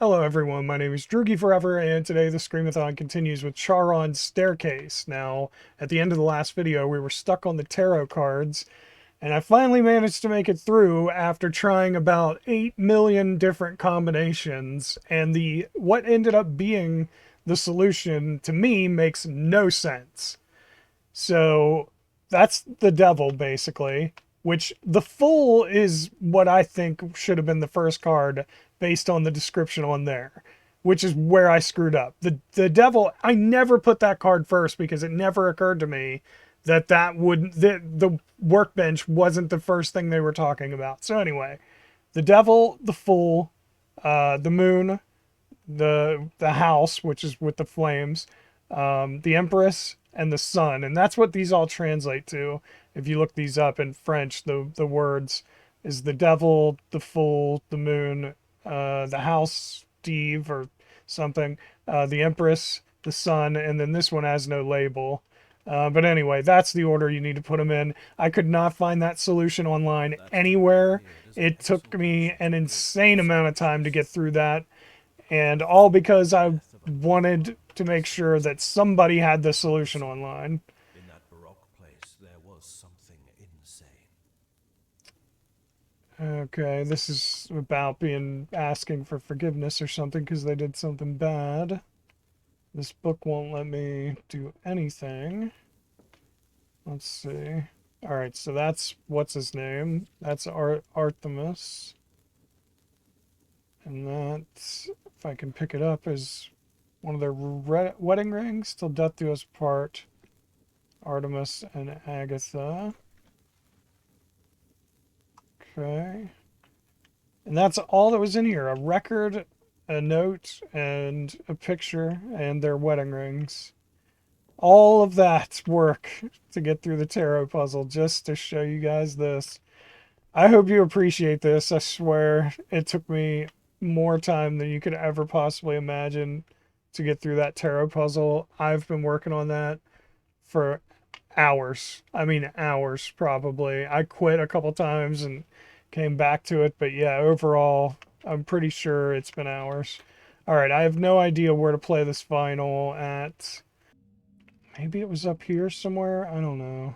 Hello everyone, my name is Droogie Forever, and today the Screamathon continues with Charon's Staircase. Now, at the end of the last video, we were stuck on the tarot cards, and I finally managed to make it through after trying about 8 million different combinations, and what ended up being the solution, to me, makes no sense. So, that's the devil, basically, which the Fool is what I think should have been the first card based on the description on there, which is where I screwed up. The devil, I never put that card first because it never occurred to me that the workbench wasn't the first thing they were talking about. So anyway, the devil, the Fool, the moon, the house, which is with the flames, the empress, and the sun, and that's what these all translate to. If you look these up in French, the words is the devil, the fool, the moon, the house, Steve or something, the empress, the sun, and then this one has no label. But anyway, that's the order you need to put them in. I could not find that solution online anywhere. It took me an insane amount of time to get through that, and all because I wanted to make sure that somebody had the solution online. In that Baroque place, there was something insane. Okay, this is about being asking for forgiveness or something because they did something bad. This book won't let me do anything. Let's see. Alright, so that's, what's his name? That's Artemis. And that, if I can pick it up, is one of their wedding rings, till death do us part. Artemis and Agatha. Okay. And that's all that was in here. A record, a note, and a picture, and their wedding rings. All of that work to get through the tarot puzzle just to show you guys this. I hope you appreciate this. I swear it took me more time than you could ever possibly imagine to get through that tarot puzzle. I've been working on that for hours. I mean, hours probably. I quit a couple times and came back to it, but yeah, overall, I'm pretty sure it's been hours. All right, I have no idea where to play this final at. Maybe it was up here somewhere. I don't know.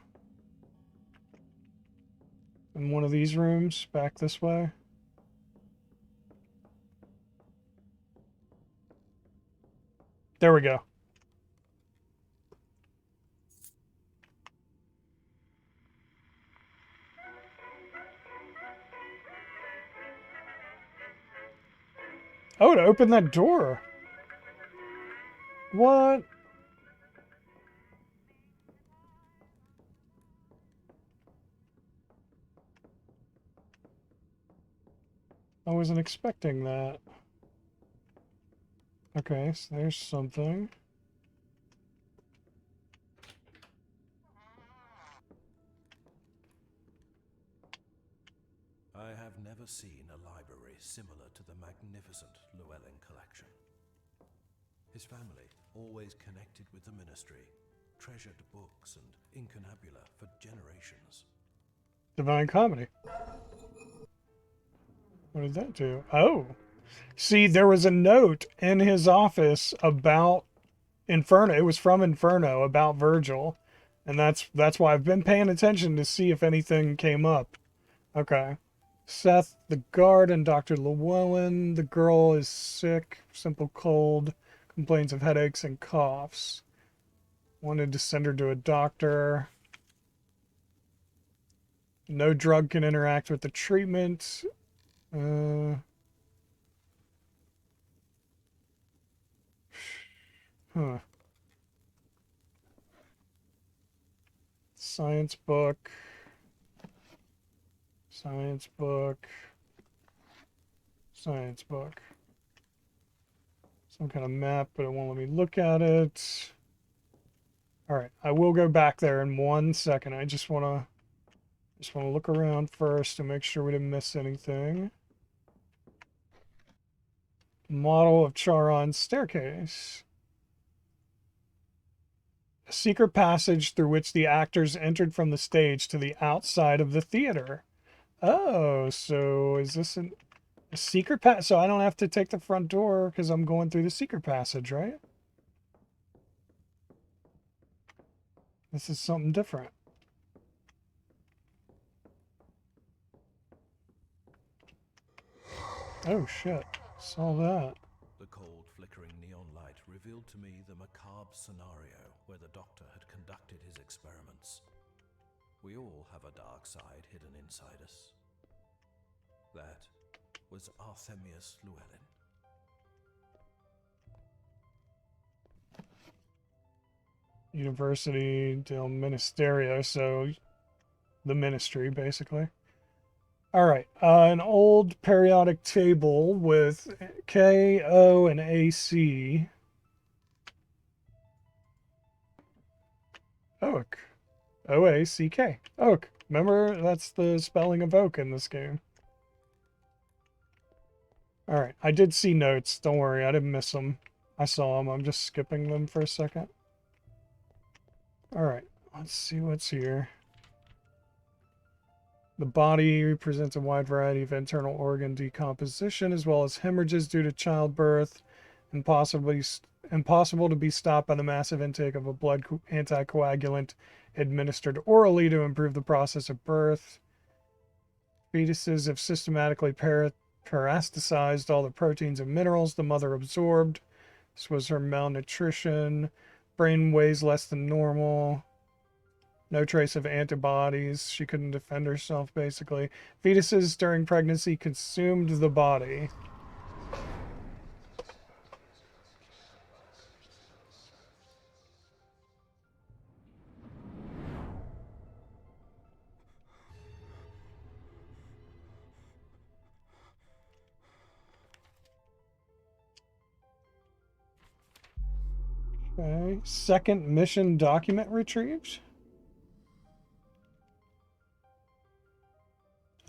In one of these rooms, back this way. There we go. Oh, to open that door. What? I wasn't expecting that. Okay, so there's something. I have never seen a library similar to the magnificent Llewellyn collection. His family, always connected with the ministry, treasured books and incunabula for generations. Divine Comedy. What did that do? Oh. See, there was a note in his office about Inferno. It was from Inferno about Virgil. And that's why I've been paying attention to see if anything came up. Okay. Seth, the guard, and Dr. Llewellyn. The girl is sick, simple cold, complains of headaches and coughs. Wanted to send her to a doctor. No drug can interact with the treatment. Huh. Science book. Science book. Science book. Some kind of map, but it won't let me look at it. Alright, I will go back there in 1 second. I just wanna look around first to make sure we didn't miss anything. Model of Charon's staircase. A secret passage through which the actors entered from the stage to the outside of the theater. Oh, so is this an... A secret pass, so I don't have to take the front door because I'm going through the secret passage, right? This is something different. Oh shit, saw that. The cold, flickering neon light revealed to me the macabre scenario where the doctor had conducted his experiments. We all have a dark side hidden inside us. That was Arthemius Llewellyn. University del Ministerio, so the ministry, basically. All right, an old periodic table with K, O, and AC. Oak. O-A-C-K. Oak. Remember, that's the spelling of oak in this game. All right, I did see notes. Don't worry, I didn't miss them. I saw them. I'm just skipping them for a second. All right, let's see what's here. The body presents a wide variety of internal organ decomposition, as well as hemorrhages due to childbirth, and impossible to be stopped by the massive intake of a blood anticoagulant administered orally to improve the process of birth. Fetuses have systematically parasiticized all the proteins and minerals the mother absorbed. This was her malnutrition. Brain weighs less than normal. No trace of antibodies. She couldn't defend herself, basically. Fetuses during pregnancy consumed the body. Okay. Second mission document retrieved.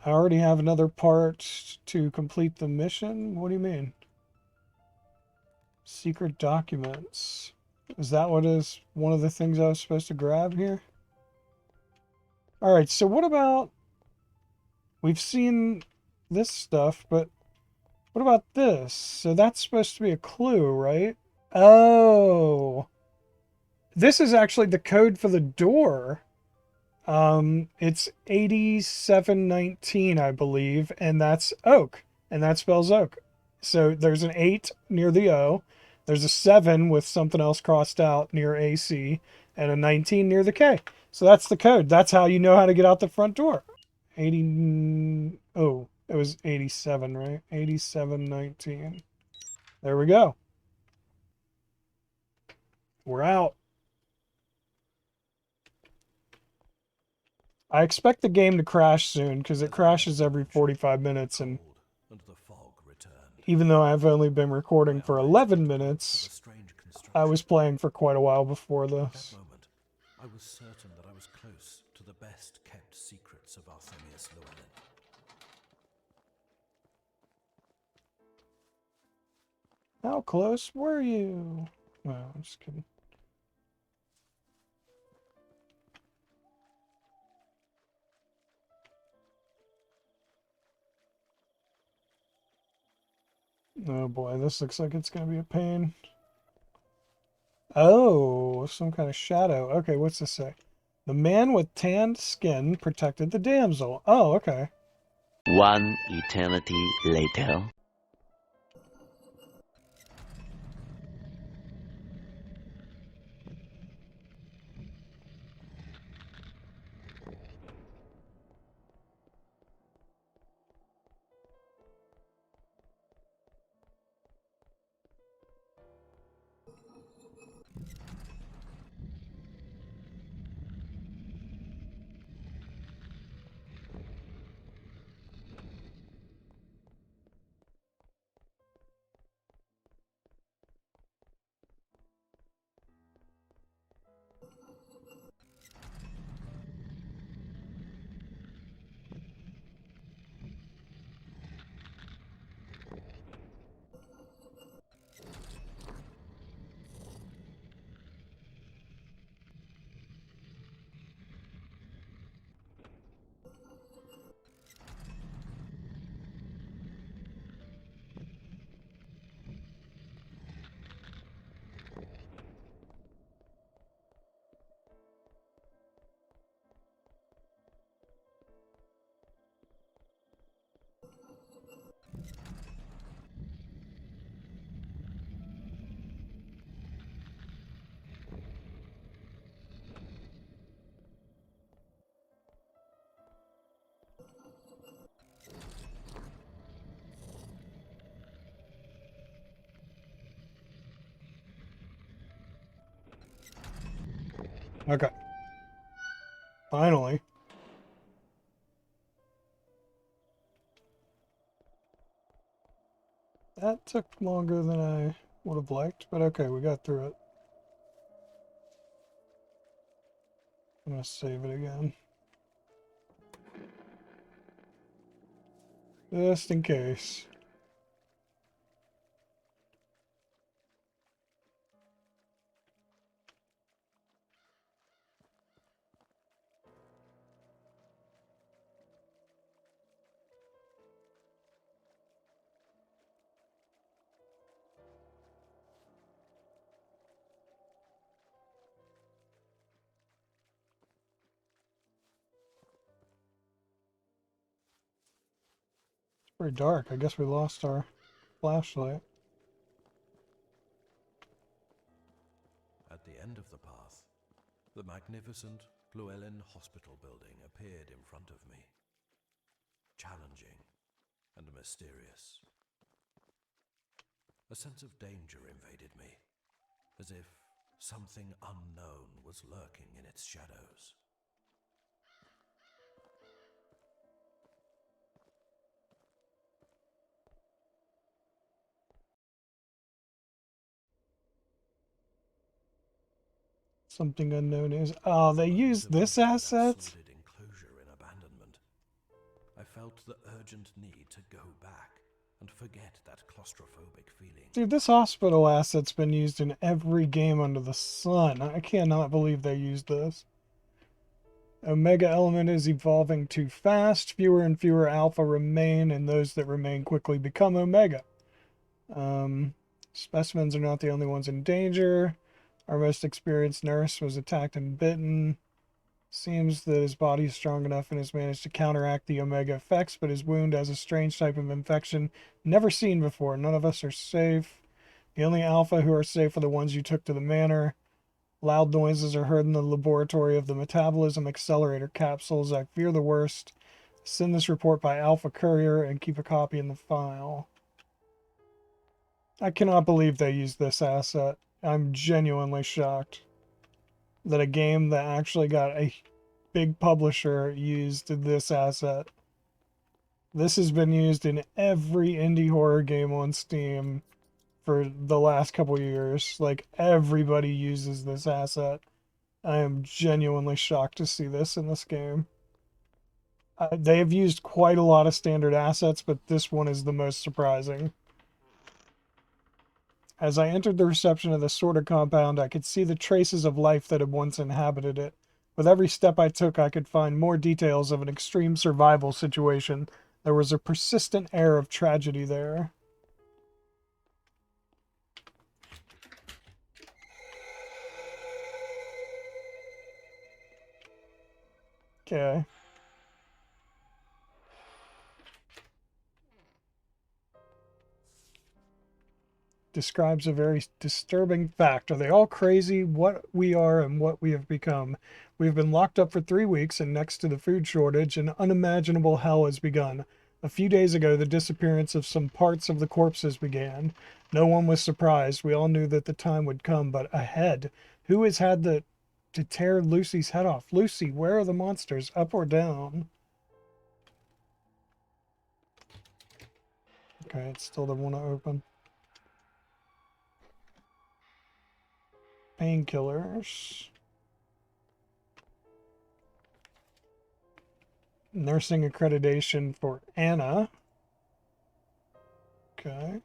I already have another part to complete the mission. What do you mean? Secret documents. Is that what is one of the things I was supposed to grab here? All right, so what about... We've seen this stuff, but what about this? So that's supposed to be a clue, right? Oh. This is actually the code for the door. It's 8719, I believe, and that's oak, and that spells oak. So there's an 8 near the O, there's a 7 with something else crossed out near AC, and a 19 near the K. So that's the code. That's how you know how to get out the front door. 80, oh, it was 87, right? 8719. There we go. We're out. I expect the game to crash soon because it crashes every 45 minutes, and even though I've only been recording for 11 minutes, I was playing for quite a while before this. I was certain that I was close to the best kept secrets of Arthemius Llewellyn. How close were you? No, I'm just kidding. Oh boy, this looks like it's going to be a pain. Oh, some kind of shadow. Okay, what's this say? The man with tanned skin protected the damsel. Oh, okay. One eternity later. Okay. Finally. That took longer than I would have liked, but okay, we got through it. I'm gonna save it again. Just in case. It's pretty dark. I guess we lost our flashlight. At the end of the path, the magnificent Llewellyn Hospital building appeared in front of me, challenging and mysterious. A sense of danger invaded me, as if something unknown was lurking in its shadows. Something unknown is... Oh, they used this asset? Sordid enclosure in abandonment. I felt the urgent need to go back and forget that claustrophobic feeling. Dude, this hospital asset's been used in every game under the sun. I cannot believe they used this. Omega element is evolving too fast. Fewer and fewer alpha remain, and those that remain quickly become omega. Specimens are not the only ones in danger. Our most experienced nurse was attacked and bitten. Seems that his body is strong enough and has managed to counteract the omega effects, but his wound has a strange type of infection never seen before. None of us are safe. The only alpha who are safe are the ones you took to the manor. Loud noises are heard in the laboratory of the metabolism accelerator capsules. I fear the worst. Send this report by Alpha Courier and keep a copy in the file. I cannot believe they used this asset. I'm genuinely shocked that a game that actually got a big publisher used this asset. This has been used in every indie horror game on Steam for the last couple years. Like, everybody uses this asset. I am genuinely shocked to see this in this game. They have used quite a lot of standard assets, but this one is the most surprising. As I entered the reception of the sorter compound, I could see the traces of life that had once inhabited it. With every step I took, I could find more details of an extreme survival situation. There was a persistent air of tragedy there. Okay. Describes a very disturbing fact. Are they all crazy? What we are and what we have become. We have been locked up for 3 weeks, and next to the food shortage, an unimaginable hell has begun. A few days ago, the disappearance of some parts of the corpses began. No one was surprised. We all knew that the time would come, but ahead. Who has had to tear Lucy's head off? Lucy, where are the monsters? Up or down? Okay, it still doesn't want to open. Painkillers. Nursing accreditation for Anna. Okay.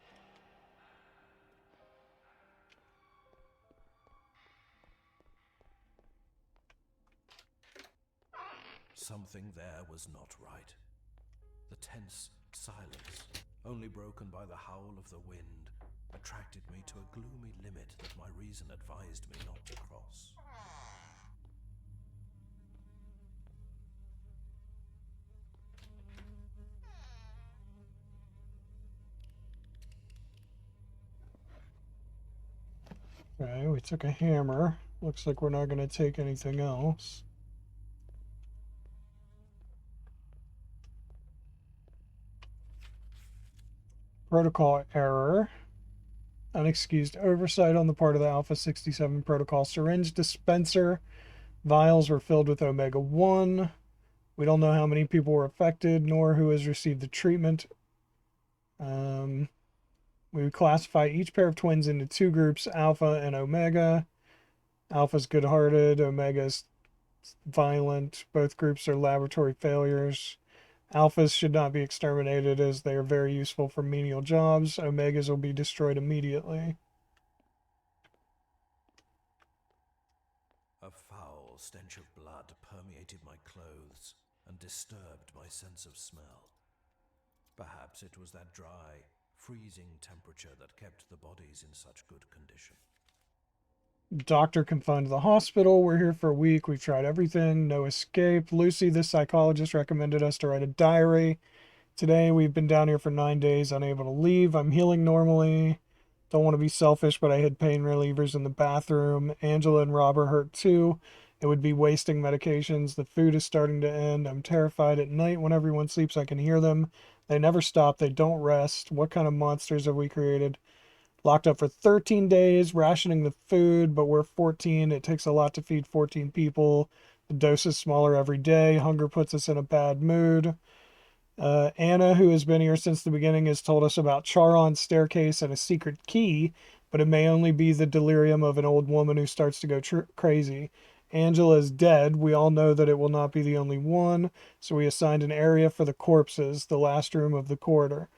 Something there was not right. The tense silence, only broken by the howl of the wind, attracted me to a gloomy limit that my reason advised me not to cross. Okay, we took a hammer. Looks like we're not going to take anything else. Protocol error. Unexcused oversight on the part of the Alpha 67 protocol syringe dispenser Vials were filled with omega-1. We don't know how many people were affected, nor who has received the treatment. We would classify each pair of twins into two groups, alpha and omega. Alpha's good-hearted, omega's violent. Both groups are laboratory failures. Alphas should not be exterminated as they are very useful for menial jobs. Omegas will be destroyed immediately. A foul stench of blood permeated my clothes and disturbed my sense of smell. Perhaps it was that dry, freezing temperature that kept the bodies in such good condition. Doctor confined to the hospital. We're here for a week. We've tried everything. No escape. Lucy, the psychologist, recommended us to write a diary. Today, we've been down here for 9 days, unable to leave. I'm healing normally. Don't want to be selfish, but I had pain relievers in the bathroom. Angela and Rob are hurt too. It would be wasting medications. The food is starting to end. I'm terrified at night. When everyone sleeps, I can hear them. They never stop. They don't rest. What kind of monsters have we created? Locked up for 13 days, rationing the food, but we're 14. It takes a lot to feed 14 people. The dose is smaller every day. Hunger puts us in a bad mood. Anna, who has been here since the beginning, has told us about Charon's staircase and a secret key, but it may only be the delirium of an old woman who starts to go crazy. Angela is dead. We all know that it will not be the only one, so we assigned an area for the corpses, the last room of the corridor.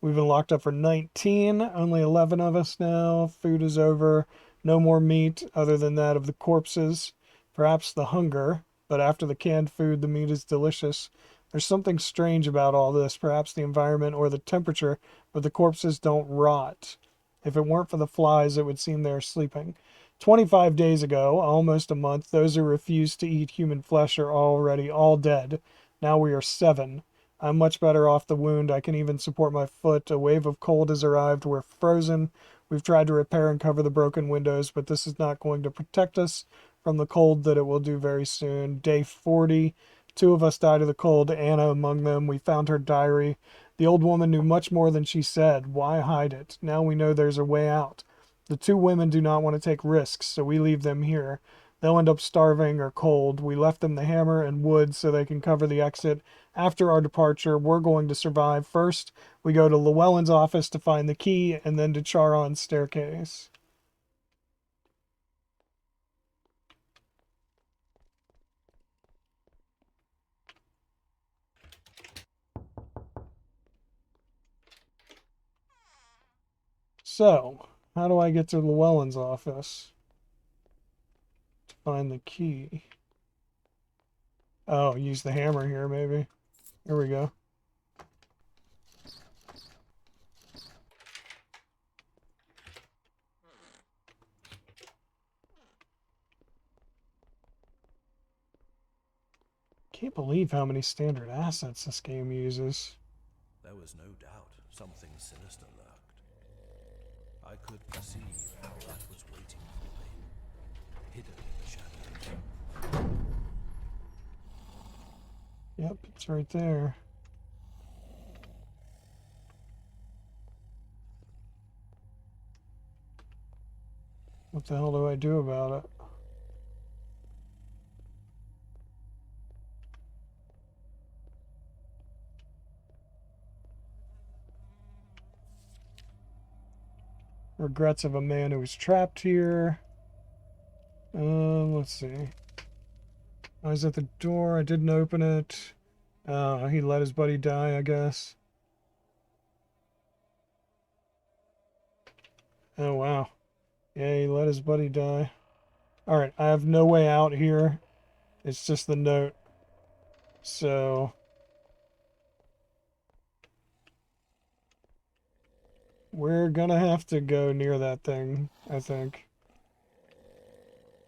We've been locked up for 19, only 11 of us now. Food is over. No more meat other than that of the corpses. Perhaps the hunger, but after the canned food, the meat is delicious. There's something strange about all this, perhaps the environment or the temperature, but the corpses don't rot. If it weren't for the flies, it would seem they're sleeping. 25 days ago, almost a month, those who refused to eat human flesh are already all dead. Now we are 7. I'm much better off the wound. I can even support my foot. A wave of cold has arrived. We're frozen. We've tried to repair and cover the broken windows, but this is not going to protect us from the cold that it will do very soon. Day 40. 2 of us died of the cold, Anna among them. We found her diary. The old woman knew much more than she said. Why hide it? Now we know there's a way out. The 2 women do not want to take risks, so we leave them here. They'll end up starving or cold. We left them the hammer and wood so they can cover the exit. After our departure, we're going to survive. First, we go to Llewellyn's office to find the key, and then to Charon's staircase. So, how do I get to Llewellyn's office to find the key? Oh, use the hammer here, maybe. Here we go. Can't believe how many standard assets this game uses. There was no doubt something sinister lurked. I could perceive how that was waiting for me, hidden in the shadows. Yep, it's right there. What the hell do I do about it? Regrets of a man who was trapped here. Let's see. I was at the door. I didn't open it. He let his buddy die, I guess. Oh, wow. Yeah, he let his buddy die. Alright, I have no way out here. It's just the note. So... we're gonna have to go near that thing, I think.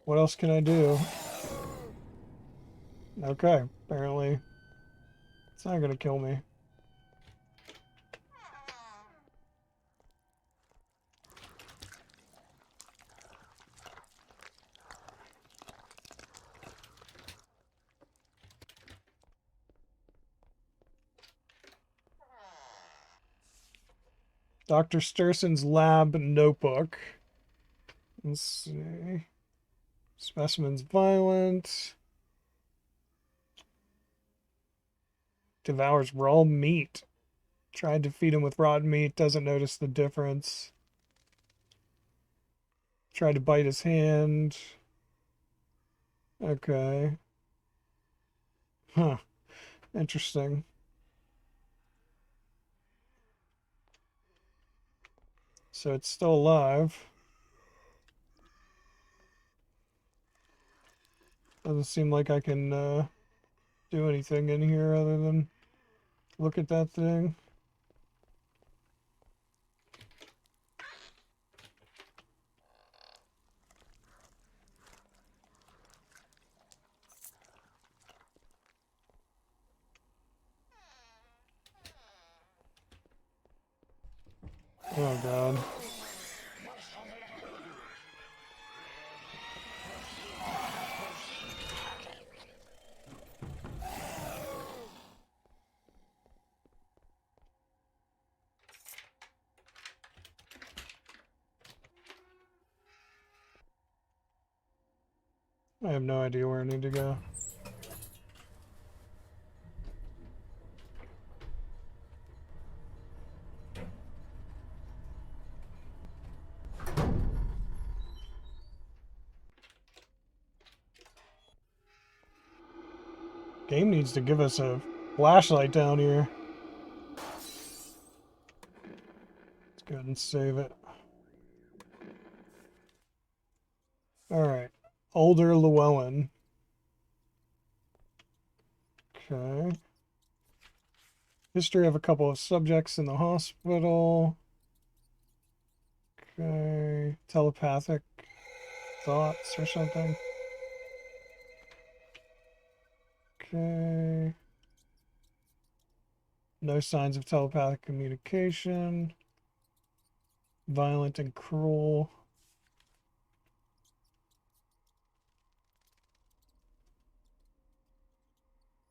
What else can I do? Okay, apparently it's not gonna kill me. Dr. Sturson's lab notebook. Let's see. Specimen's violent. Devours raw meat. Tried to feed him with rotten meat, doesn't notice the difference. Tried to bite his hand. Okay. Huh. Interesting. So it's still alive. Doesn't seem like I can do anything in here other than look at that thing. Oh god. I have no idea where I need to go. Game needs to give us a flashlight down here. Let's go ahead and save it. Alright. Older Llewellyn. Okay. History of a couple of subjects in the hospital. Okay. Telepathic thoughts or something. Okay. No signs of telepathic communication. Violent and cruel.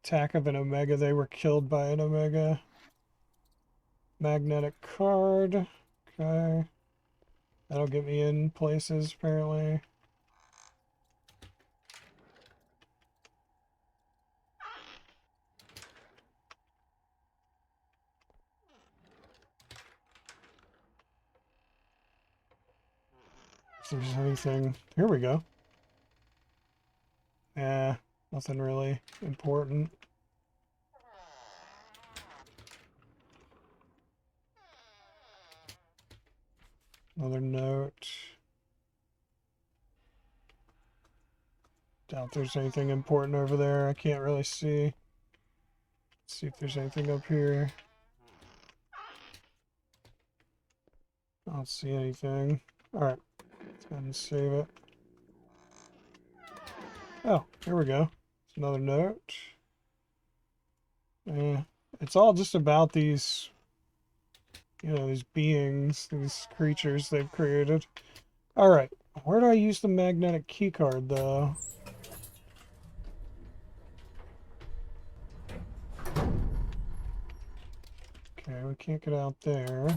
Attack of an Omega. They were killed by an Omega. Magnetic card. Okay. That'll get me in places, apparently. If there's anything... Here we go. Nothing really important. Another note. Doubt there's anything important over there. I can't really see. Let's see if there's anything up here. I don't see anything. Alright. Let's go ahead and save it. Oh, here we go. It's another note. It's all just about these, these beings, these creatures they've created. Alright. Where do I use the magnetic keycard, though? Okay, we can't get out there.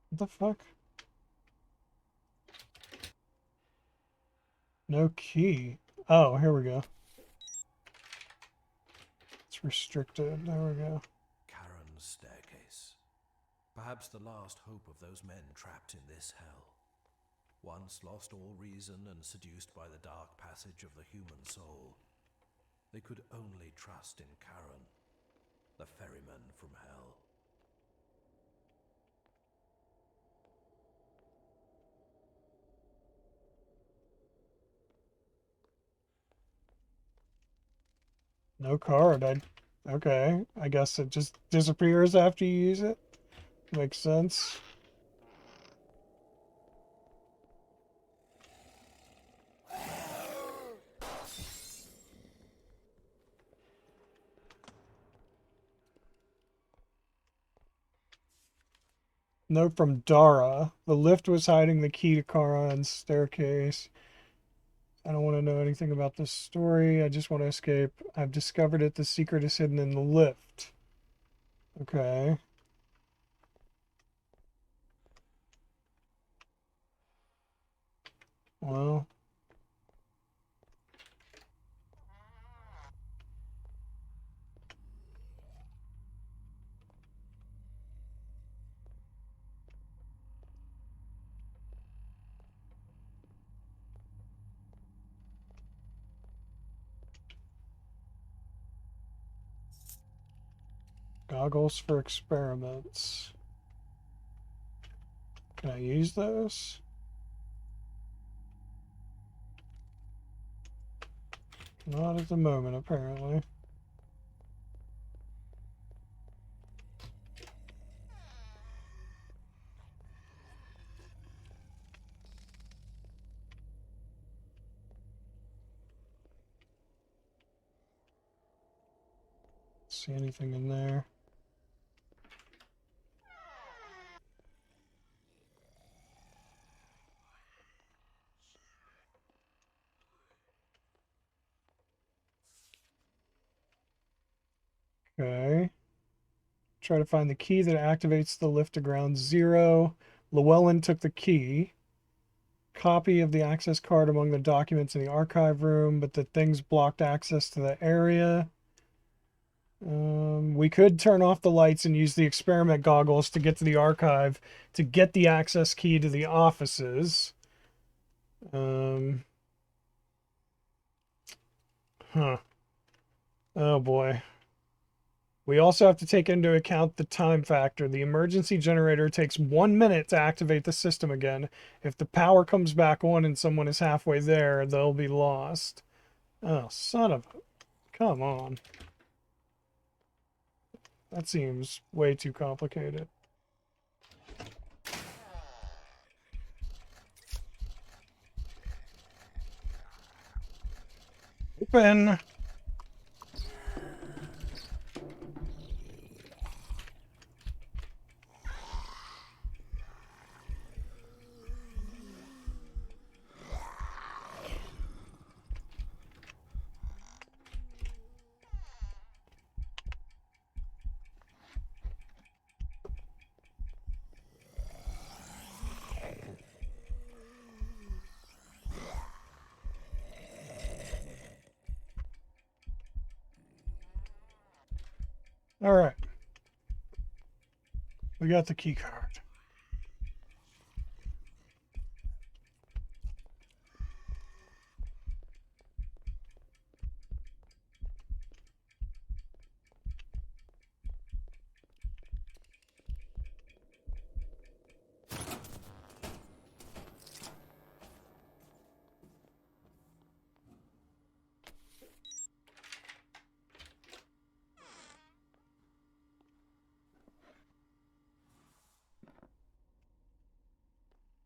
What the fuck? No key. Oh, here we go. It's restricted. There we go. Charon's staircase. Perhaps the last hope of those men trapped in this hell. Once lost all reason and seduced by the dark passage of the human soul, they could only trust in Charon, the ferryman from hell. No card. Okay. I guess it just disappears after you use it. Makes sense. Note from Dara. The lift was hiding the key to Charon's staircase. anything about this story. I just want to escape. I've discovered it. The secret is hidden in the lift. Okay. Well. Goggles for experiments. Can I use those? Not at the moment, apparently. See anything in there? Okay. Try to find the key that activates the lift to ground zero. Llewellyn took the key. Copy of the access card among the documents in the archive room, but the things blocked access to the area. We could turn off the lights and use the experiment goggles to get to the archive to get the access key to the offices. Huh. Oh boy. We also have to take into account the time factor. The emergency generator takes 1 minute to activate the system again. If the power comes back on and someone is halfway there, they'll be lost. Oh, son of a... Come on. That seems way too complicated. Open! All right. We got the key card.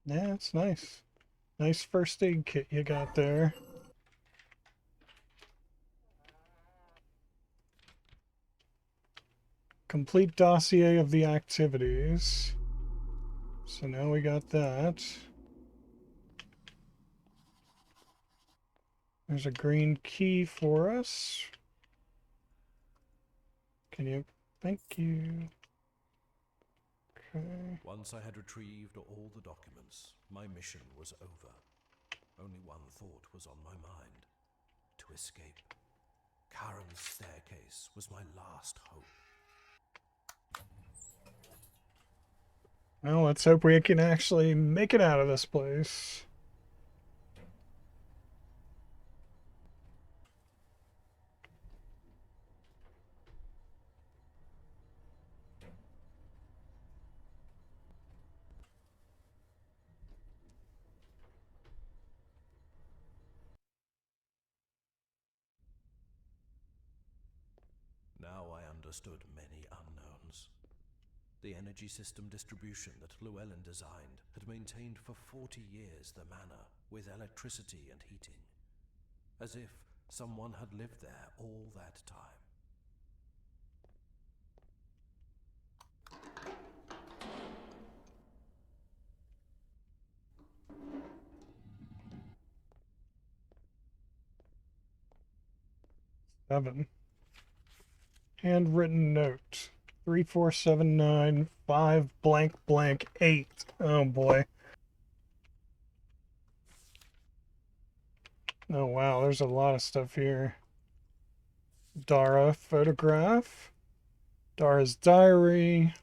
Yeah, it's nice. Nice first aid kit you got there. Complete dossier of the activities. So now we got that. There's a green key for us. Can you... Thank you. Okay. Once I had retrieved all the documents, my mission was over. Only one thought was on my mind: to escape. Charon's staircase was my last hope. Well, let's hope we can actually make it out of this place. Now I understood many unknowns. The energy system distribution that Llewellyn designed had maintained for 40 years the manor with electricity and heating, as if someone had lived there all that time. 7. Handwritten note. 34795 blank blank 8. Oh boy. Oh wow, there's a lot of stuff here. Dara photograph. Dara's diary.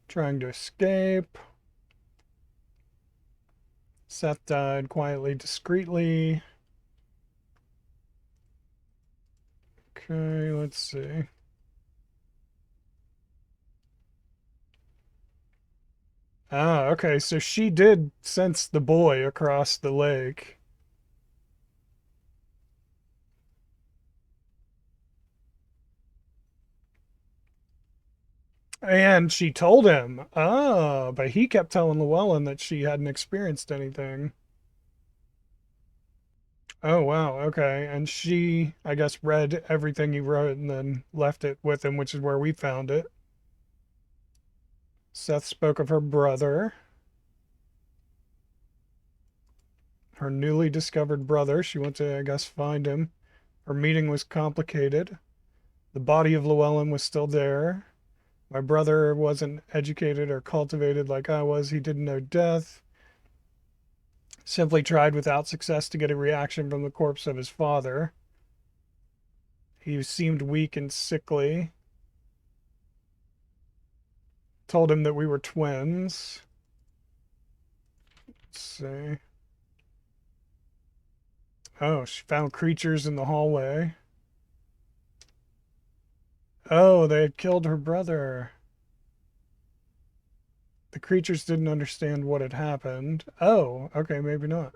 Trying to escape. Seth died quietly, discreetly. Okay, let's see. Ah, okay, so she did sense the boy across the lake. And she told him. Ah, but he kept telling Llewellyn that she hadn't experienced anything. Oh, wow, okay. And she, I guess, read everything he wrote and then left it with him, which is where we found it. Seth spoke of her brother. Her newly discovered brother. She went to, I guess, find him. Her meeting was complicated. The body of Llewellyn was still there. My brother wasn't educated or cultivated like I was. He didn't know death. Simply tried without success to get a reaction from the corpse of his father. He seemed weak and sickly. Told him that we were twins. Let's see. Oh, she found creatures in the hallway. Oh, they had killed her brother. The creatures didn't understand what had happened. Oh, okay, maybe not.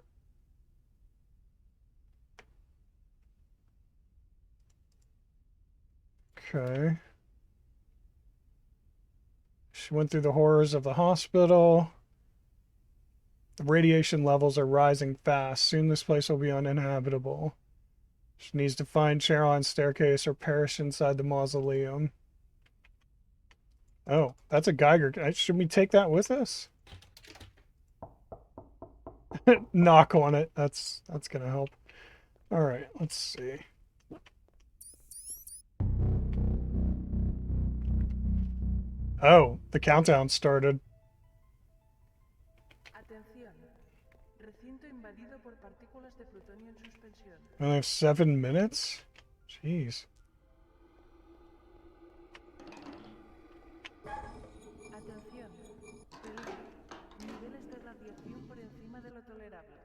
Okay. She went through the horrors of the hospital. The radiation levels are rising fast. Soon this place will be uninhabitable. She needs to find Charon's staircase or perish inside the mausoleum. Oh, that's a Geiger. Should we take that with us? Knock on it. That's gonna help. All right, let's see. Oh, the countdown started. Atención. Recinto invadido por partículas de plutonio en suspensión. We only have 7 minutes? Jeez. Atención. Peligro. Niveles de radiación por encima de lo tolerable.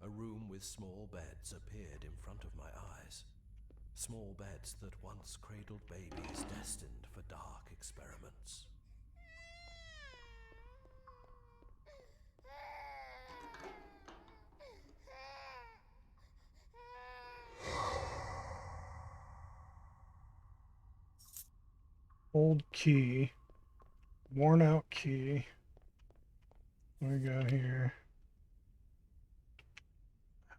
A room with small beds appeared in front of my eyes. Small beds that once cradled babies destined for dark experiments. Old key. Worn out key. What do we got here? I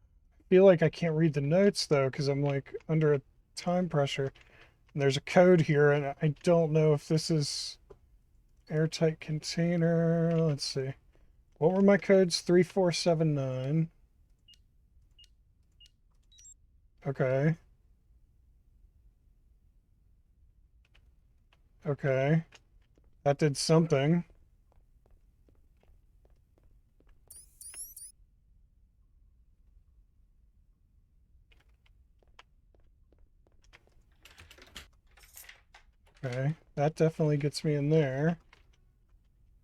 feel like I can't read the notes though, because I'm like under a time pressure. And there's a code here, and I don't know if this is airtight container. Let's see. What were my codes? 3479. Okay. Okay. That did something. Okay. That definitely gets me in there.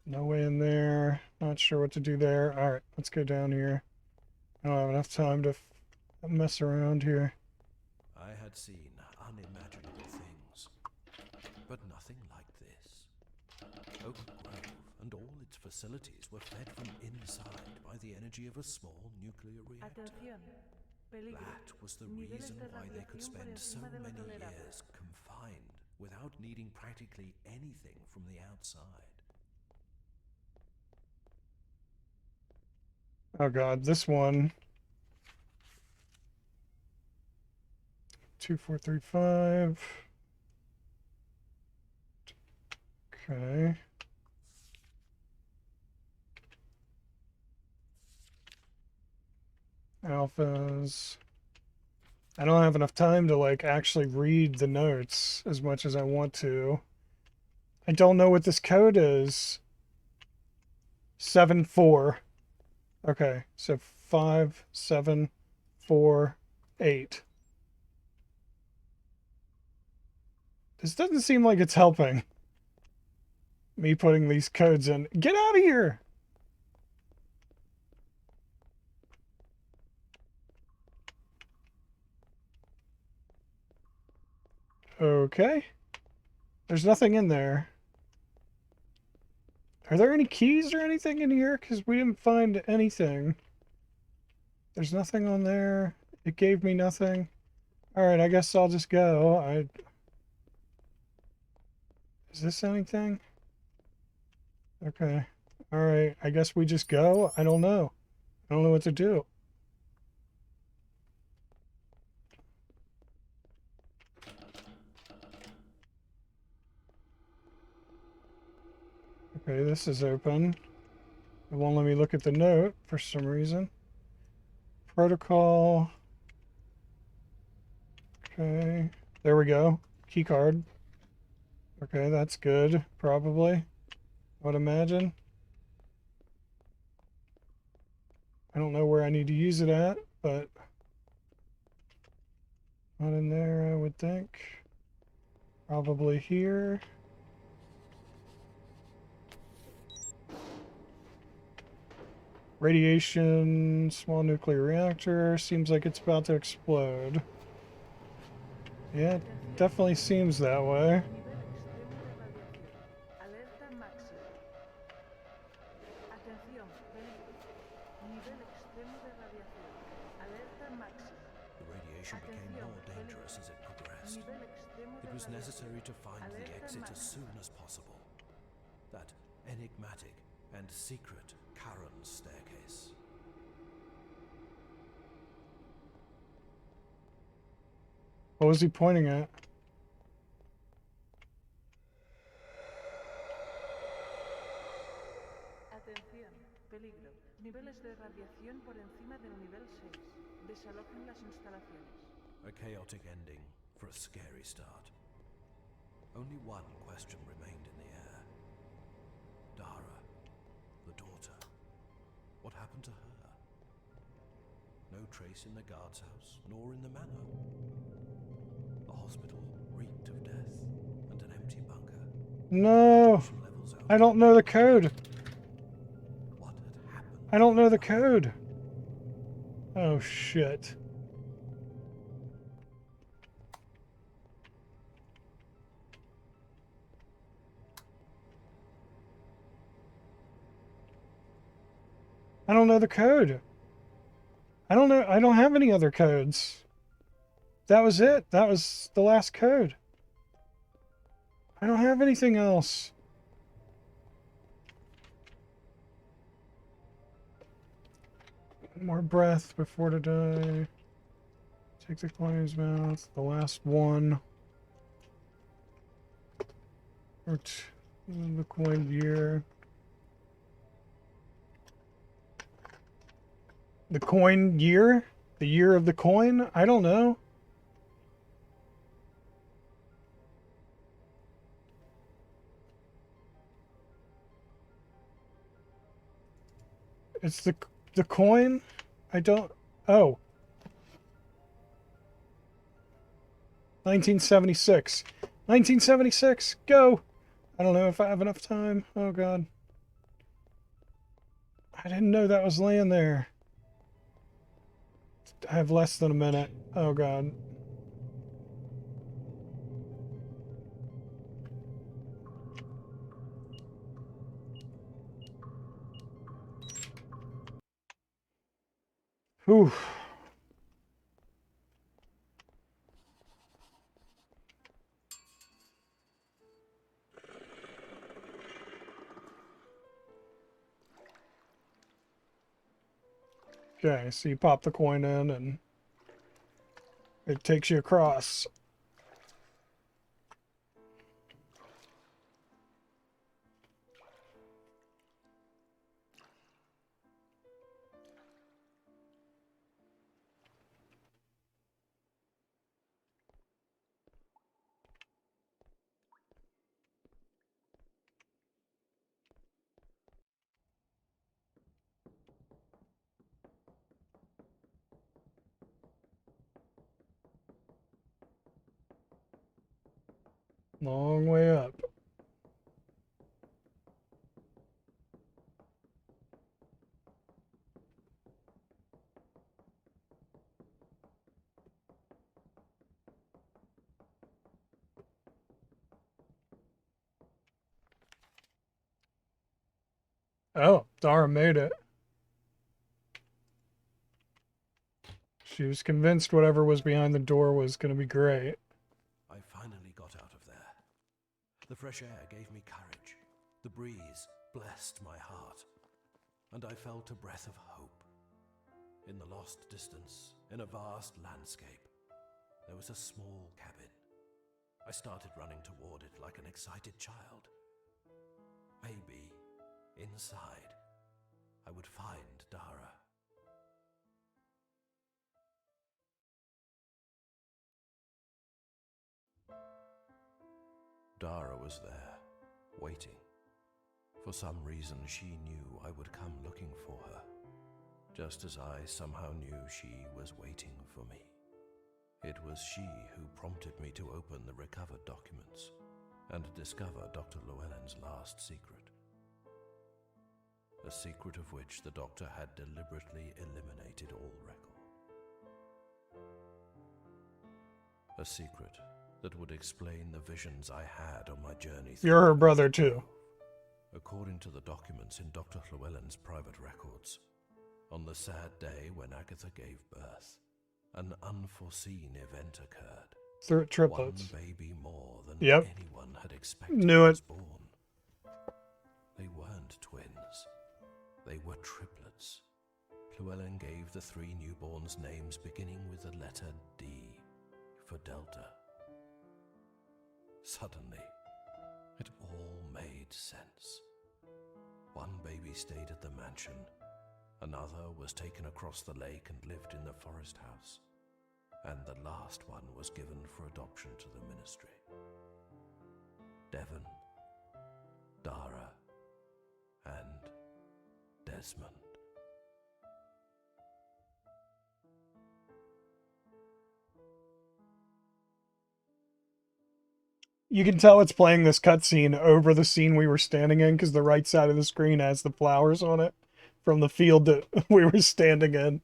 No way in there. Not sure what to do there. All right, let's go down here. I don't have enough time to mess around here. I had seen unimaginable things, but nothing like this. Oak Grove and all its facilities were fed from inside by the energy of a small nuclear reactor. Atención. Peligro. That was the Niveles reason de why they could radiación por spend so encima de lo many tolerable. years confined without needing practically anything from the outside. Oh god, this one. 2435. Okay. Alphas. I don't have enough time to like actually read the notes as much as I want to. I don't know what this code is. 7-4. Okay, so 5, 7, 4, 8. This doesn't seem like it's helping. Me putting these codes in. Get out of here! Okay. There's nothing in there. Are there any keys or anything in here? Because we didn't find anything. There's nothing on there. It gave me nothing. Alright, I guess I'll just go. Is this anything? Okay. Alright, I guess we just go? I don't know. I don't know what to do. Okay, this is open. It won't let me look at the note for some reason. Protocol. Okay. There we go. Key card. Okay, that's good. Probably. I would imagine. I don't know where I need to use it at, but not in there, I would think. Probably here. Radiation, small nuclear reactor. Seems like it's about to explode. Yeah, it definitely seems that way. Nivel extremo de radiación. Alerta máxima. The radiation became more dangerous as it progressed. Nivel extremo de It was radiación. necessary to find the Alerta exit as máxima. soon as possible. That enigmatic and secret Charon staircase. What was he pointing at? Atención, peligro. Niveles de radiación por encima del nivel 6. Desalojen las instalaciones. A chaotic ending for a scary start. Only one question remained in the air. Dara, the daughter. What happened to her? No trace in the guard's house, nor in the manor. The hospital reeked of death and an empty bunker. No! Oxygen levels out. I don't know the code. What had happened? I don't know the code. Oh, shit. I don't know the code. I don't know. I don't have any other codes. That was it. That was the last code. I don't have anything else. One more breath before to die. Take the coin's mouth. The last one. The coin year. The coin year? The year of the coin? I don't know. It's the coin? I don't... Oh. 1976. 1976! Go! I don't know if I have enough time. Oh, God. I didn't know that was laying there. I have less than a minute. Oh, God. Whew. Okay, so you pop the coin in and it takes you across. Long way up. Oh, Dara made it. She was convinced whatever was behind the door was going to be great. I finally got out of there. The fresh air gave me courage. The breeze blessed my heart. And I felt a breath of hope. In the lost distance, in a vast landscape, there was a small cabin. I started running toward it like an excited child. Maybe, inside, I would find Dara. Dara was there, waiting. For some reason, she knew I would come looking for her, just as I somehow knew she was waiting for me. It was she who prompted me to open the recovered documents and discover Dr. Llewellyn's last secret. A secret of which the doctor had deliberately eliminated all record. A secret that would explain the visions I had on my journey through. You're her brother too. According to the documents in Dr. Llewellyn's private records, on the sad day when Agatha gave birth, an unforeseen event occurred. Triplets. One baby more than Yep. anyone had expected Knew it. was born. They weren't twins. They were triplets. Llewellyn gave the three newborns names beginning with the letter D for Delta. Suddenly, it all made sense. One baby stayed at the mansion. Another was taken across the lake and lived in the forest house. And the last one was given for adoption to the ministry. Devon, Dara, and Desmond. You can tell it's playing this cutscene over the scene we were standing in because the right side of the screen has the flowers on it from the field that we were standing in.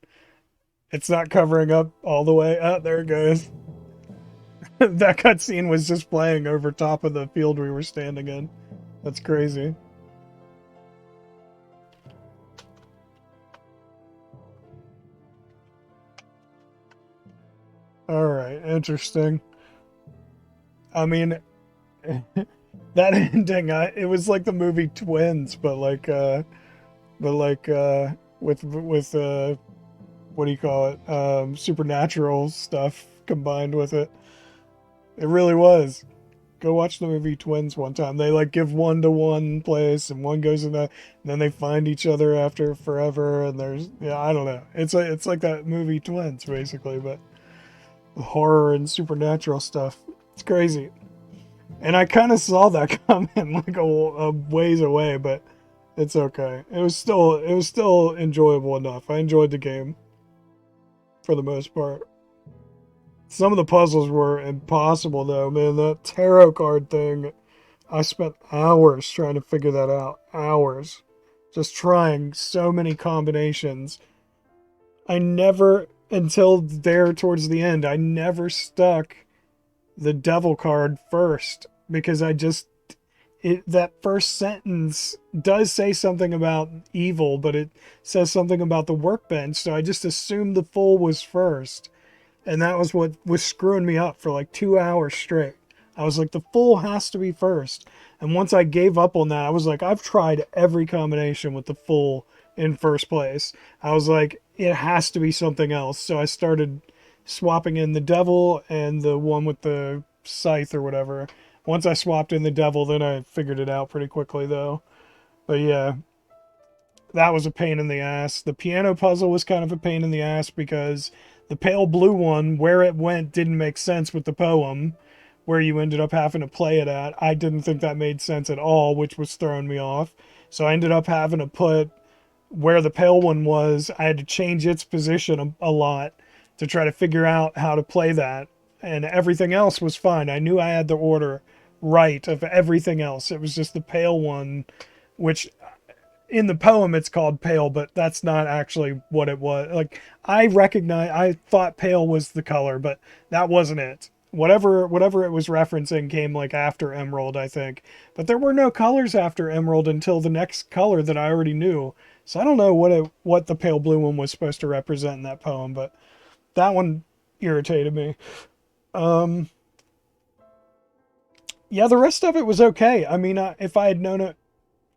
It's not covering up all the way. Oh, there it goes. That cutscene was just playing over top of the field we were standing in. That's crazy. Alright, interesting. I mean, that ending, it was like the movie Twins, but like with what do you call it? Supernatural stuff combined with it. It really was. Go watch the movie Twins one time. They like give one to one place and one goes in that, and then they find each other after forever. And there's, yeah, I don't know. It's like that movie Twins basically, but horror and supernatural stuff. It's crazy. And I kind of saw that coming like a ways away, but it's okay. It was still enjoyable enough. I enjoyed the game for the most part. Some of the puzzles were impossible though, man. That tarot card thing, I spent hours trying to figure that out. Hours. Just trying so many combinations. I never, until there towards the end, I never stuck the devil card first because that first sentence does say something about evil, but it says something about the workbench, so I just assumed the fool was first. And that was what was screwing me up for like 2 hours straight. I was like, the fool has to be first. And once I gave up on that, I was like, I've tried every combination with the fool in first place. I was like, it has to be something else. So I started swapping in the devil and the one with the scythe or whatever. Once I swapped in the devil, then I figured it out pretty quickly though. But yeah, that was a pain in the ass. The piano puzzle was kind of a pain in the ass because the pale blue one, where it went didn't make sense with the poem, where you ended up having to play it at. I didn't think that made sense at all, which was throwing me off. So I ended up having to put where the pale one was, I had to change its position a lot to try to figure out how to play that. And everything else was fine. I knew I had the order right of everything else. It was just the pale one, which in the poem it's called pale, but that's not actually what it was. Like, I thought pale was the color, but that wasn't it. Whatever it was referencing came like after emerald, I think. But there were no colors after emerald until the next color that I already knew. So I don't know what the pale blue one was supposed to represent in that poem, but that one irritated me. Yeah, the rest of it was okay. I mean, if I had known it,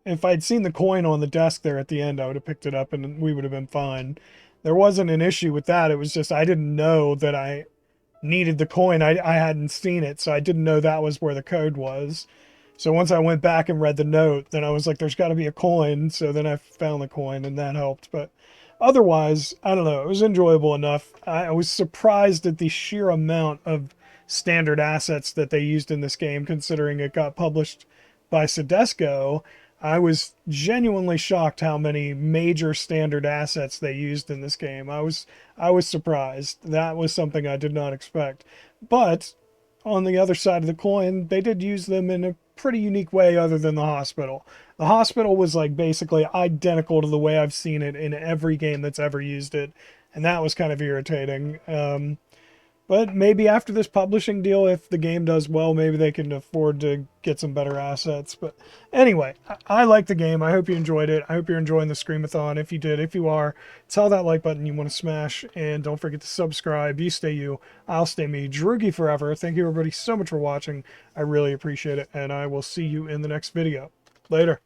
if I'd seen the coin on the desk there at the end, I would have picked it up and we would have been fine. There wasn't an issue with that. It was just I didn't know that I needed the coin. I hadn't seen it, so I didn't know that was where the code was. So once I went back and read the note, then I was like, there's got to be a coin. So then I found the coin and that helped. But otherwise, I don't know. It was enjoyable enough. I was surprised at the sheer amount of standard assets that they used in this game, considering it got published by Sedesco. I was genuinely shocked how many major standard assets they used in this game. I was surprised. That was something I did not expect. But on the other side of the coin, they did use them in a pretty unique way other than the hospital. The hospital was like basically identical to the way I've seen it in every game that's ever used it, and that was kind of irritating. But maybe after this publishing deal, if the game does well, maybe they can afford to get some better assets. But anyway, I like the game. I hope you enjoyed it. I hope you're enjoying the Screamathon. If you did, if you are, tell that like button you want to smash. And don't forget to subscribe. You stay you. I'll stay me. Droogie forever. Thank you everybody so much for watching. I really appreciate it. And I will see you in the next video. Later.